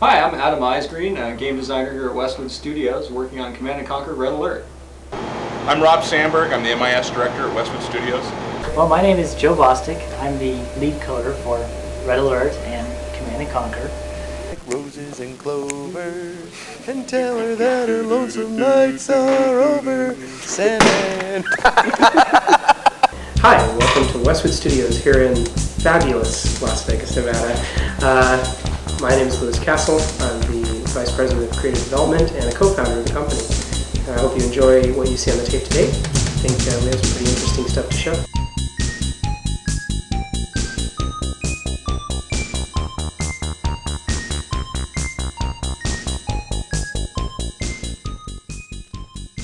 Hi, I'm Adam Isgreen, a game designer here at Westwood Studios, working on Command & Conquer Red Alert. I'm Rob Sandberg. I'm the MIS director at Westwood Studios. Well, my name is Joe Bostic. I'm the lead coder for Red Alert and Command & Conquer. Roses and clover, and tell her that her lonesome nights are over. Sandman. Hi, welcome to Westwood Studios here in fabulous Las Vegas, Nevada. My name is Louis Castle. I'm the Vice President of Creative Development and a co-founder of the company. I hope you enjoy what you see on the tape today. I think we have some pretty interesting stuff to show.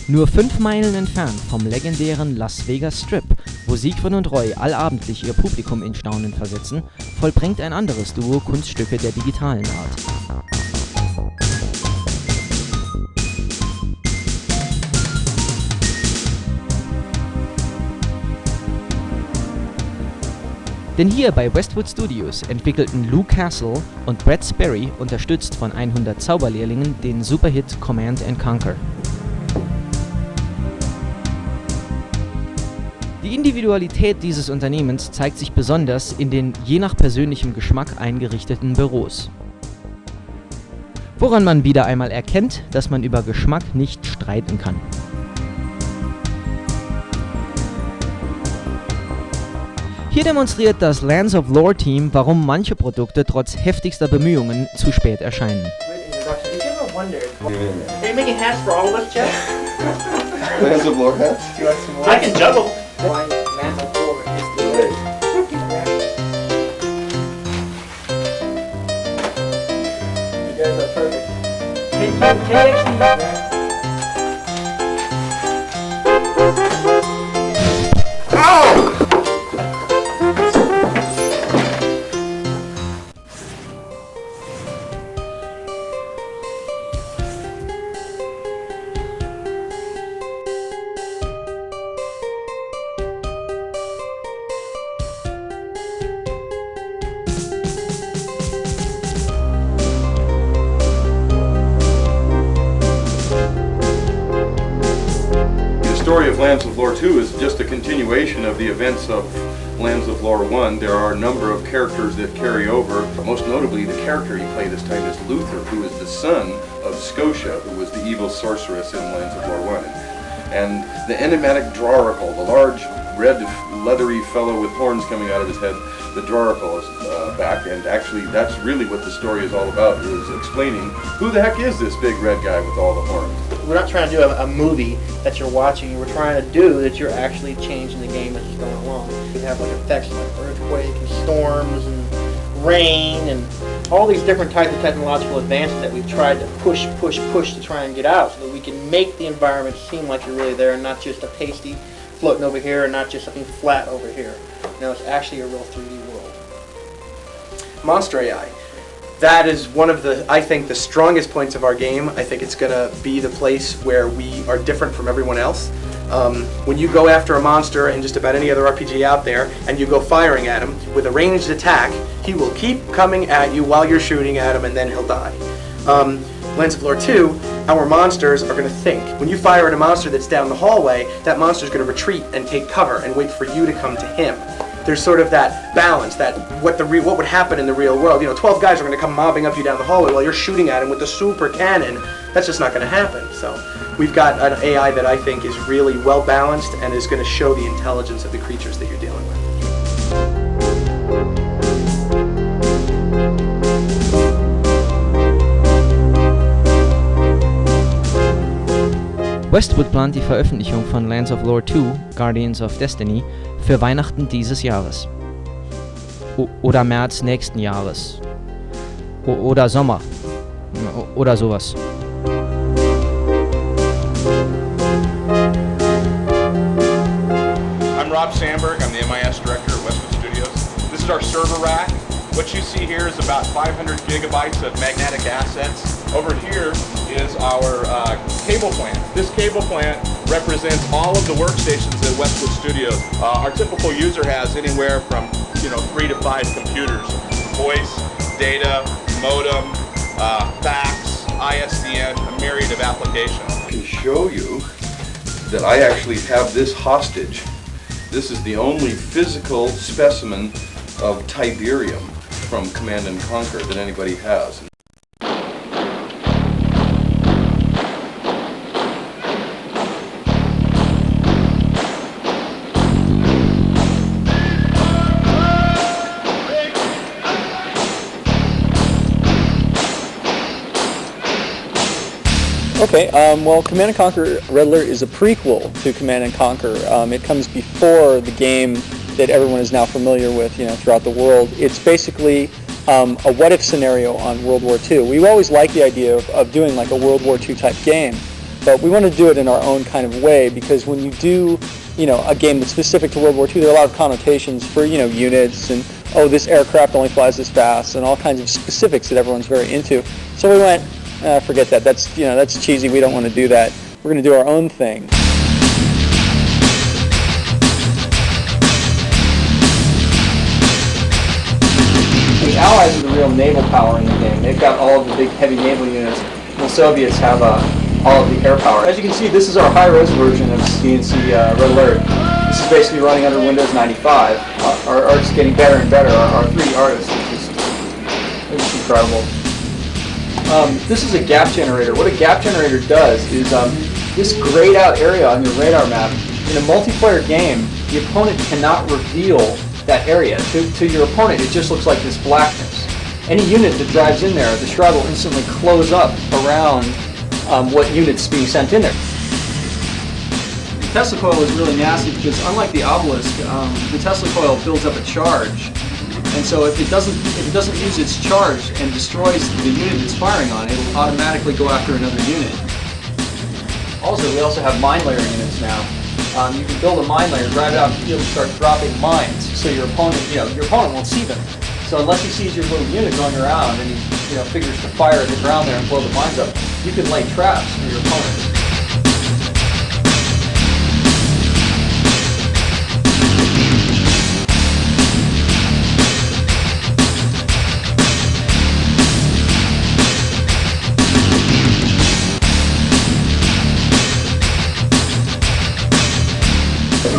Nur 5 Meilen entfernt vom legendären Las Vegas Strip, wo Siegfried und Roy allabendlich ihr Publikum in Staunen versetzen, vollbringt ein anderes Duo Kunststücke der digitalen Art. Denn hier bei Westwood Studios entwickelten Lou Castle und Brad Sperry, unterstützt von 100 Zauberlehrlingen, den Superhit Command & Conquer. Die Individualität dieses Unternehmens zeigt sich besonders in den je nach persönlichem Geschmack eingerichteten Büros. Woran man wieder einmal erkennt, dass man über Geschmack nicht streiten kann. Hier demonstriert das Lands of Lore Team, warum manche Produkte trotz heftigster Bemühungen zu spät erscheinen. Lands of Lore hats? I can juggle. You guys are perfect. The story of Lands of Lore 2 is just a continuation of the events of Lands of Lore 1. There are a number of characters that carry over. Most notably, the character you play this time is Luther, who is the son of Scotia, who was the evil sorceress in Lands of Lore 1. And the enigmatic Drawricle, the large, red, leathery fellow with horns coming out of his head, the Drawricle is back, and actually that's really what the story is all about, is explaining who the heck is this big red guy with all the horns. We're not trying to do a movie that you're watching. We're trying to do that you're actually changing the game as it's going along. We have like effects like earthquake and storms and rain and all these different types of technological advances that we've tried to push to try and get out so that we can make the environment seem like you're really there and not just a pasty floating over here and not just something flat over here. No, it's actually a real 3D world. Monster AI. That is one of the, I think, the strongest points of our game. I think it's going to be the place where we are different from everyone else. When you go after a monster in just about any other RPG out there, and you go firing at him with a ranged attack, he will keep coming at you while you're shooting at him, and then he'll die. Lands of Lore 2, our monsters are going to think. When you fire at a monster that's down the hallway, that monster's going to retreat and take cover and wait for you to come to him. There's sort of that balance, that what would happen in the real world. You know, 12 guys are going to come mobbing up you down the hallway while you're shooting at him with the super cannon. That's just not going to happen. So we've got an AI that I think is really well balanced and is going to show the intelligence of the creatures that you're dealing with. Westwood plant die Veröffentlichung von Lands of Lore 2, Guardians of Destiny, für Weihnachten dieses Jahres. Oder März nächsten Jahres. Oder Sommer. Oder sowas. I'm Rob Sandberg. I'm the MIS director at Westwood Studios. This is our server rack. What you see here is about 500 gigabytes of magnetic assets. Over here is our cable plant. This cable plant represents all of the workstations at Westwood Studios. Our typical user has anywhere from 3 to 5 computers, voice, data, modem, fax, ISDN, a myriad of applications. I can show you that I actually have this hostage. This is the only physical specimen of Tiberium from Command and Conquer that anybody has. Okay, well, Command & Conquer Red Alert is a prequel to Command & Conquer. It comes before the game that everyone is now familiar with, throughout the world. It's basically a what-if scenario on World War II. We always liked the idea of doing like a World War II type game, but we want to do it in our own kind of way, because when you do, a game that's specific to World War II, there are a lot of connotations for, units and, oh, this aircraft only flies this fast, and all kinds of specifics that everyone's very into. So we went, forget that. That's cheesy. We don't want to do that. We're going to do our own thing. The Allies are the real naval power in the game. They've got all of the big heavy naval units. The Soviets have all of the air power. As you can see, this is our high-res version of CNC Red Alert. This is basically running under Windows 95. Our art's getting better and better. Our 3D artist is just incredible. This is a gap generator. What a gap generator does is this grayed out area on your radar map. In a multiplayer game, the opponent cannot reveal that area. To your opponent, it just looks like this blackness. Any unit that drives in there, the shroud will instantly close up around what unit's being sent in there. The Tesla coil is really nasty because, unlike the obelisk, the Tesla coil builds up a charge. And so if it doesn't use its charge and destroys the unit it's firing on, it'll automatically go after another unit. Also, we also have mine layer units now. You can build a mine layer, drive it out in the field, and start dropping mines. So your opponent, your opponent won't see them. So unless he sees your little unit going around and he, figures to fire at the ground there and blow the mines up, you can lay traps for your opponent.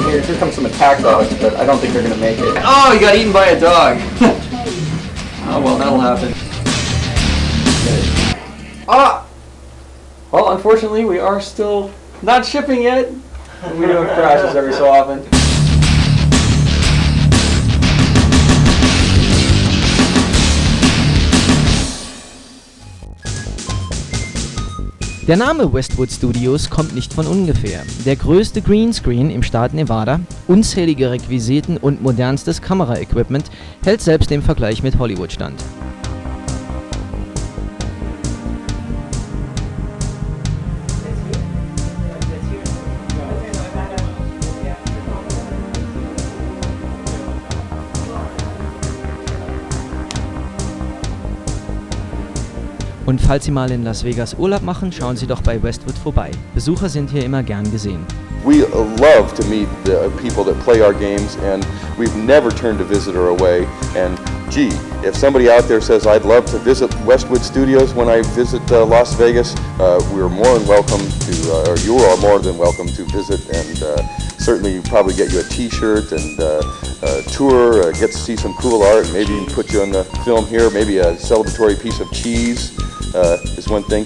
Here comes some attack dogs, but I don't think they're going to make it. Oh, you got eaten by a dog. Oh, well, that'll happen. Ah! Well, unfortunately, we are still not shipping yet. We do have crashes every so often. Der Name Westwood Studios kommt nicht von ungefähr. Der größte Greenscreen im Staat Nevada, unzählige Requisiten und modernstes Kameraequipment hält selbst im Vergleich mit Hollywood stand. Und falls Sie mal in Las Vegas Urlaub machen, schauen Sie doch bei Westwood vorbei. Besucher sind hier immer gern gesehen. We love to meet the people that play our games, and we've never turned a visitor away. And gee, if somebody out there says, I'd love to visit Westwood Studios when I visit Las Vegas, we're more than welcome to, or you are more than welcome to visit, and certainly probably get you a t-shirt and tour, get to see some cool art, maybe even put you on the film here, maybe a celebratory piece of cheese is one thing.